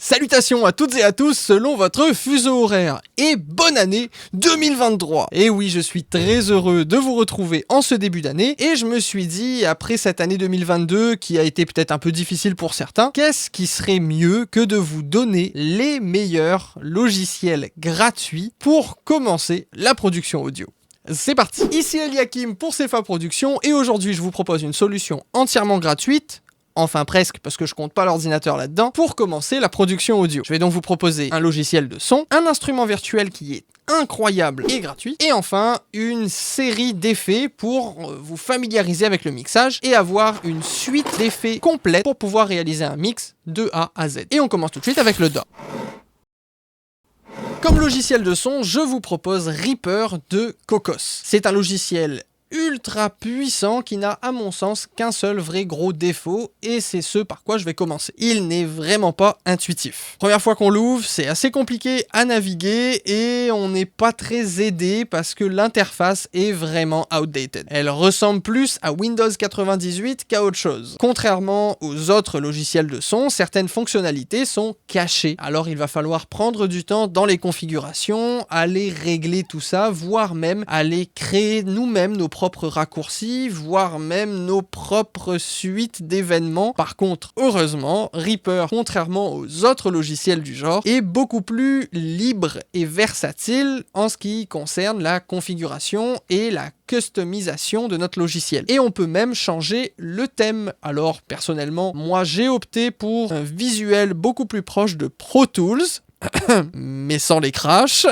Salutations à toutes et à tous selon votre fuseau horaire et bonne année 2023. Et oui, je suis très heureux de vous retrouver en ce début d'année et je me suis dit, après cette année 2022 qui a été peut-être un peu difficile pour certains, qu'est-ce qui serait mieux que de vous donner les meilleurs logiciels gratuits pour commencer la production audio. C'est parti. Ici Eliakim pour CFA Productions et aujourd'hui je vous propose une solution entièrement gratuite, enfin presque parce que je compte pas l'ordinateur là-dedans, pour commencer la production audio. Je vais donc vous proposer un logiciel de son, un instrument virtuel qui est incroyable et gratuit, et enfin une série d'effets pour vous familiariser avec le mixage et avoir une suite d'effets complète pour pouvoir réaliser un mix de A à Z. Et on commence tout de suite avec le DAW. Comme logiciel de son, je vous propose Reaper de Cocos. C'est un logiciel ultra puissant qui n'a à mon sens qu'un seul vrai gros défaut et c'est ce par quoi je vais commencer. Il n'est vraiment pas intuitif. Première fois qu'on l'ouvre, c'est assez compliqué à naviguer et on n'est pas très aidé parce que l'interface est vraiment outdated. Elle ressemble plus à Windows 98 qu'à autre chose. Contrairement aux autres logiciels de son, certaines fonctionnalités sont cachées. Alors il va falloir prendre du temps dans les configurations, aller régler tout ça, voire même aller créer nous-mêmes nos propres raccourcis, voire même nos propres suites d'événements. Par contre, heureusement, Reaper, contrairement aux autres logiciels du genre, est beaucoup plus libre et versatile en ce qui concerne la configuration et la customisation de notre logiciel. Et on peut même changer le thème. Alors, personnellement, moi j'ai opté pour un visuel beaucoup plus proche de Pro Tools, mais sans les crashs.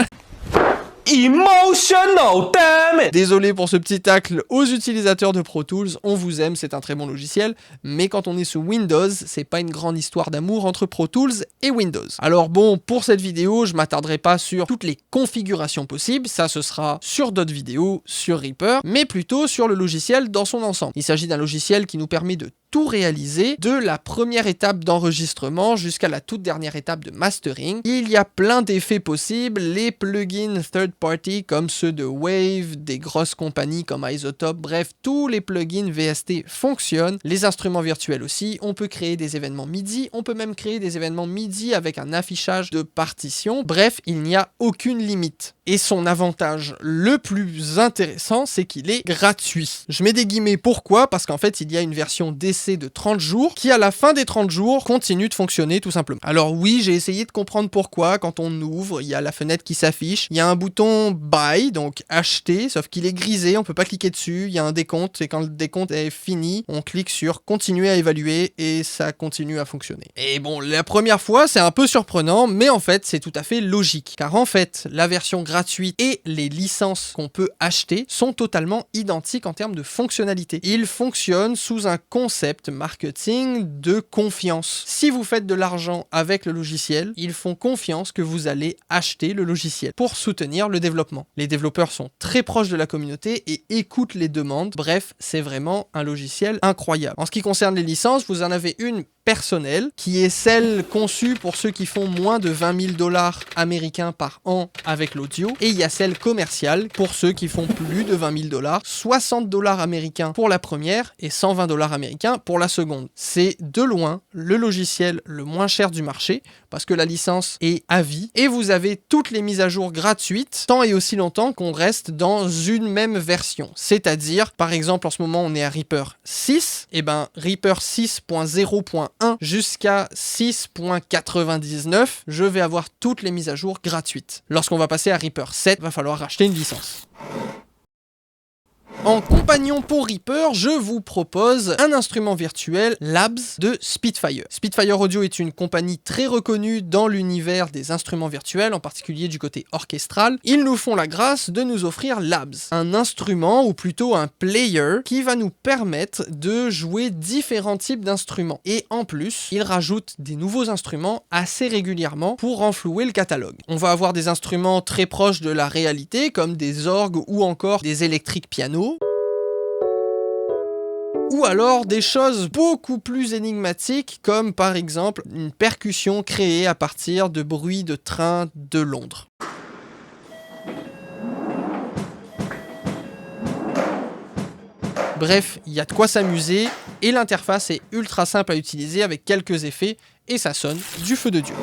Emotional, damn it! Désolé pour ce petit tacle aux utilisateurs de Pro Tools, on vous aime, c'est un très bon logiciel, mais quand on est sous Windows, c'est pas une grande histoire d'amour entre Pro Tools et Windows. Alors bon, pour cette vidéo, je m'attarderai pas sur toutes les configurations possibles, ça ce sera sur d'autres vidéos sur Reaper, mais plutôt sur le logiciel dans son ensemble. Il s'agit d'un logiciel qui nous permet de tout réaliser, de la première étape d'enregistrement jusqu'à la toute dernière étape de mastering. Il y a plein d'effets possibles, les plugins third party comme ceux de Wave, des grosses compagnies comme Isotope, bref, tous les plugins VST fonctionnent, les instruments virtuels aussi, on peut créer des événements MIDI, on peut même créer des événements MIDI avec un affichage de partition, bref, il n'y a aucune limite. Et son avantage le plus intéressant, c'est qu'il est gratuit. Je mets des guillemets, pourquoi ? Parce qu'en fait, il y a une version d'essai de 30 jours qui, à la fin des 30 jours, continue de fonctionner tout simplement. Alors oui, j'ai essayé de comprendre pourquoi. Quand on ouvre, il y a la fenêtre qui s'affiche, il y a un bouton Buy, donc acheter, sauf qu'il est grisé, on peut pas cliquer dessus, il y a un décompte, et quand le décompte est fini, on clique sur continuer à évaluer et ça continue à fonctionner. Et bon, la première fois, c'est un peu surprenant, mais en fait, c'est tout à fait logique. Car en fait, la version gratuite et les licences qu'on peut acheter sont totalement identiques en termes de fonctionnalité. Ils fonctionnent sous un concept marketing de confiance. Si vous faites de l'argent avec le logiciel, ils font confiance que vous allez acheter le logiciel pour soutenir le développement. Les développeurs sont très proches de la communauté et écoutent les demandes. Bref, c'est vraiment un logiciel incroyable. En ce qui concerne les licences, vous en avez une personnelle, qui est celle conçue pour ceux qui font moins de 20 000 $ américains par an avec l'audio, et il y a celle commerciale pour ceux qui font plus de 20 000 $, 60 $ américains pour la première et 120 $ américains pour la seconde. C'est de loin le logiciel le moins cher du marché, parce que la licence est à vie, et vous avez toutes les mises à jour gratuites, tant et aussi longtemps qu'on reste dans une même version. C'est-à-dire, par exemple, en ce moment, on est à Reaper 6, et ben Reaper 6.0.1 jusqu'à 6.99, je vais avoir toutes les mises à jour gratuites. Lorsqu'on va passer à Reaper 7, il va falloir racheter une licence. En compagnon pour Reaper, je vous propose un instrument virtuel Labs de Spitfire. Spitfire Audio est une compagnie très reconnue dans l'univers des instruments virtuels, en particulier du côté orchestral. Ils nous font la grâce de nous offrir Labs, un instrument ou plutôt un player qui va nous permettre de jouer différents types d'instruments. Et en plus, ils rajoutent des nouveaux instruments assez régulièrement pour renflouer le catalogue. On va avoir des instruments très proches de la réalité, comme des orgues ou encore des électriques pianos. Ou alors des choses beaucoup plus énigmatiques, comme par exemple une percussion créée à partir de bruits de train de Londres. Bref, il y a de quoi s'amuser et l'interface est ultra simple à utiliser avec quelques effets et ça sonne du feu de Dieu.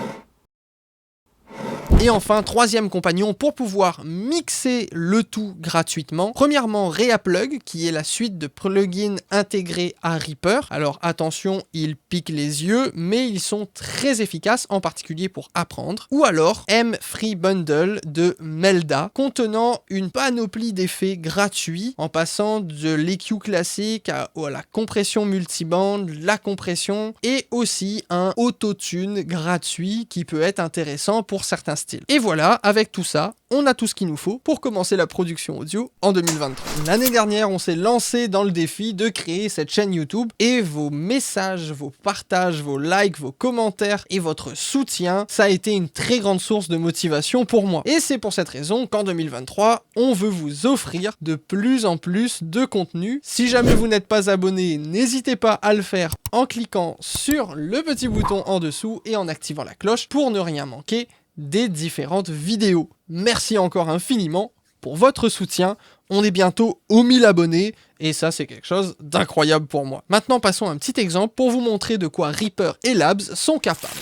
Et enfin, troisième compagnon, pour pouvoir mixer le tout gratuitement. Premièrement, Reaplug, qui est la suite de plugins intégrés à Reaper. Alors attention, ils piquent les yeux, mais ils sont très efficaces, en particulier pour apprendre. Ou alors, M-Free Bundle de Melda, contenant une panoplie d'effets gratuits, en passant de l'EQ classique à la compression multiband, la compression, et aussi un autotune gratuit qui peut être intéressant pour certains styles. Et voilà, avec tout ça, on a tout ce qu'il nous faut pour commencer la production audio en 2023. L'année dernière, on s'est lancé dans le défi de créer cette chaîne YouTube et vos messages, vos partages, vos likes, vos commentaires et votre soutien, ça a été une très grande source de motivation pour moi. Et c'est pour cette raison qu'en 2023, on veut vous offrir de plus en plus de contenu. Si jamais vous n'êtes pas abonné, n'hésitez pas à le faire en cliquant sur le petit bouton en dessous et en activant la cloche pour ne rien manquer des différentes vidéos. Merci encore infiniment pour votre soutien. On est bientôt aux 1000 abonnés et ça c'est quelque chose d'incroyable pour moi. Maintenant passons à un petit exemple pour vous montrer de quoi Reaper et Labs sont capables.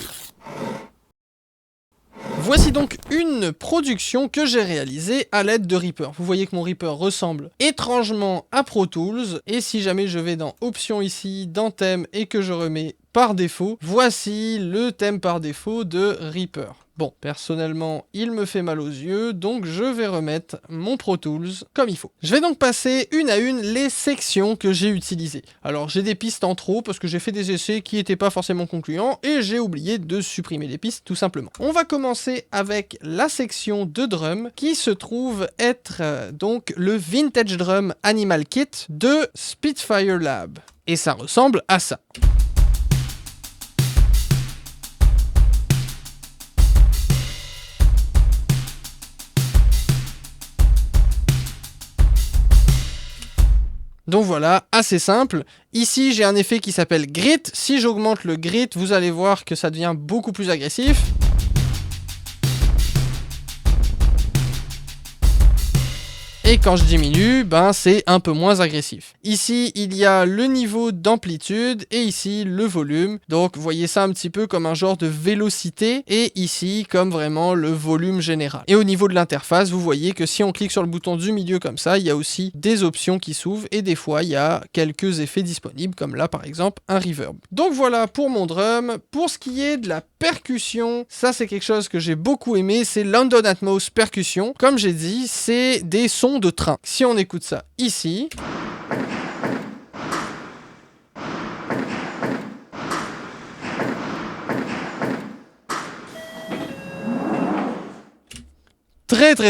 Voici donc une production que j'ai réalisée à l'aide de Reaper. Vous voyez que mon Reaper ressemble étrangement à Pro Tools et si jamais je vais dans Options ici, dans Thème et que je remets par défaut, voici le thème par défaut de Reaper. Bon, personnellement, il me fait mal aux yeux, donc je vais remettre mon Pro Tools comme il faut. Je vais donc passer une à une les sections que j'ai utilisées. Alors, j'ai des pistes en trop parce que j'ai fait des essais qui n'étaient pas forcément concluants et j'ai oublié de supprimer les pistes tout simplement. On va commencer avec la section de drum qui se trouve être donc le Vintage Drum Animal Kit de Spitfire Lab. Et ça ressemble à ça. Donc voilà, assez simple. Ici, j'ai un effet qui s'appelle Grit. Si j'augmente le Grit, vous allez voir que ça devient beaucoup plus agressif. Et quand je diminue, c'est un peu moins agressif. Ici, il y a le niveau d'amplitude et ici, le volume. Donc, vous voyez ça un petit peu comme un genre de vélocité et ici, comme vraiment le volume général. Et au niveau de l'interface, vous voyez que si on clique sur le bouton du milieu comme ça, il y a aussi des options qui s'ouvrent et des fois, il y a quelques effets disponibles comme là, par exemple, un reverb. Donc voilà pour mon drum. Pour ce qui est de la percussion, ça c'est quelque chose que j'ai beaucoup aimé, c'est London Atmos Percussion. Comme j'ai dit, c'est des sons de train. Si on écoute ça ici,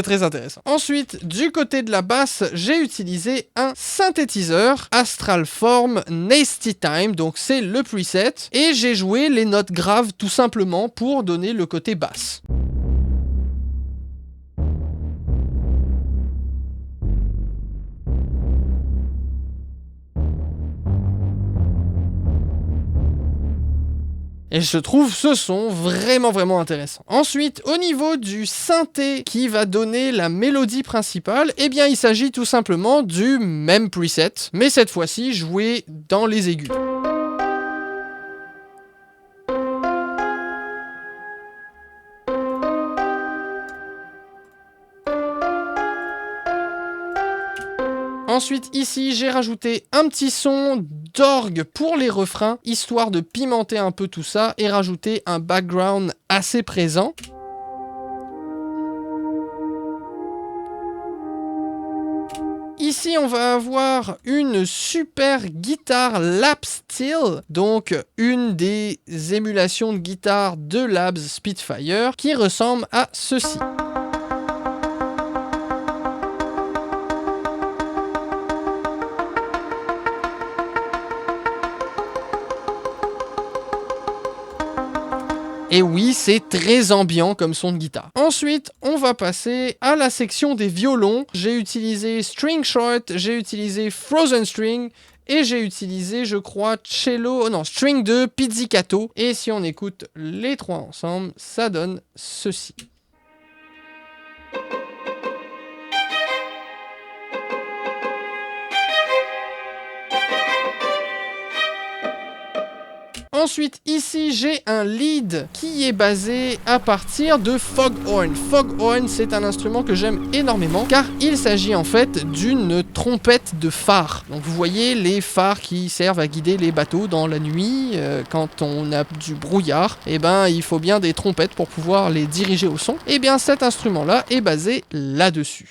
très intéressant. Ensuite, du côté de la basse, j'ai utilisé un synthétiseur Astral Form Nasty Time, donc c'est le preset, et j'ai joué les notes graves tout simplement pour donner le côté basse. Et je trouve ce son vraiment intéressant. Ensuite, au niveau du synthé qui va donner la mélodie principale, eh bien il s'agit tout simplement du même preset, mais cette fois-ci joué dans les aigus. Ensuite, ici, j'ai rajouté un petit son d'orgue pour les refrains, histoire de pimenter un peu tout ça et rajouter un background assez présent. Ici, on va avoir une super guitare lap steel, donc une des émulations de guitare de Labs Spitfire qui ressemble à ceci. Et oui, c'est très ambiant comme son de guitare. Ensuite, on va passer à la section des violons. J'ai utilisé String Short, j'ai utilisé Frozen String et j'ai utilisé, je crois, String 2 Pizzicato. Et si on écoute les trois ensemble, ça donne ceci. Ensuite, ici, j'ai un lead qui est basé à partir de Foghorn. Foghorn, c'est un instrument que j'aime énormément car il s'agit en fait d'une trompette de phare. Donc vous voyez les phares qui servent à guider les bateaux dans la nuit, quand on a du brouillard, et ben il faut bien des trompettes pour pouvoir les diriger au son. Et bien cet instrument-là est basé là-dessus.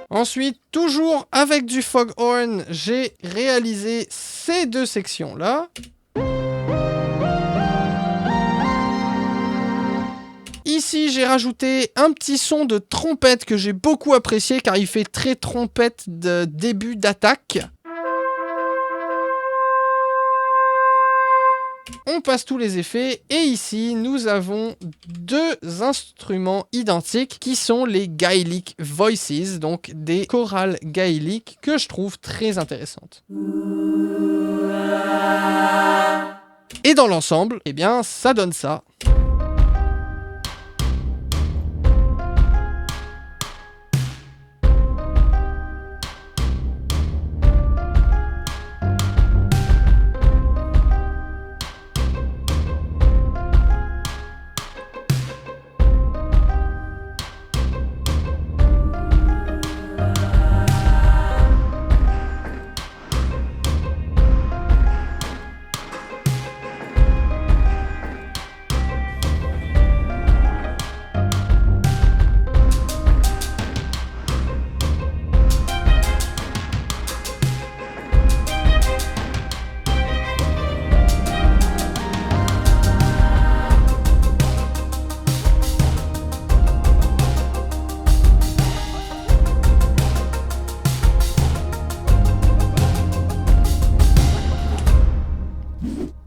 Ensuite, toujours avec du Foghorn, j'ai réalisé ces deux sections-là. Ici, j'ai rajouté un petit son de trompette que j'ai beaucoup apprécié car il fait très trompette de début d'attaque. On passe tous les effets et ici nous avons deux instruments identiques qui sont les Gaelic Voices, donc des chorales gaéliques que je trouve très intéressantes. Et dans l'ensemble, eh bien ça donne ça.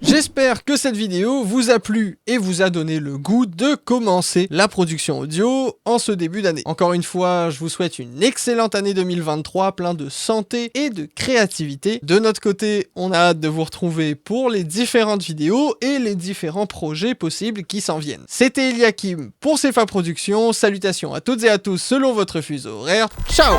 J'espère que cette vidéo vous a plu et vous a donné le goût de commencer la production audio en ce début d'année. Encore une fois, je vous souhaite une excellente année 2023, plein de santé et de créativité. De notre côté, on a hâte de vous retrouver pour les différentes vidéos et les différents projets possibles qui s'en viennent. C'était Eliakim pour CFA Productions, salutations à toutes et à tous selon votre fuseau horaire. Ciao!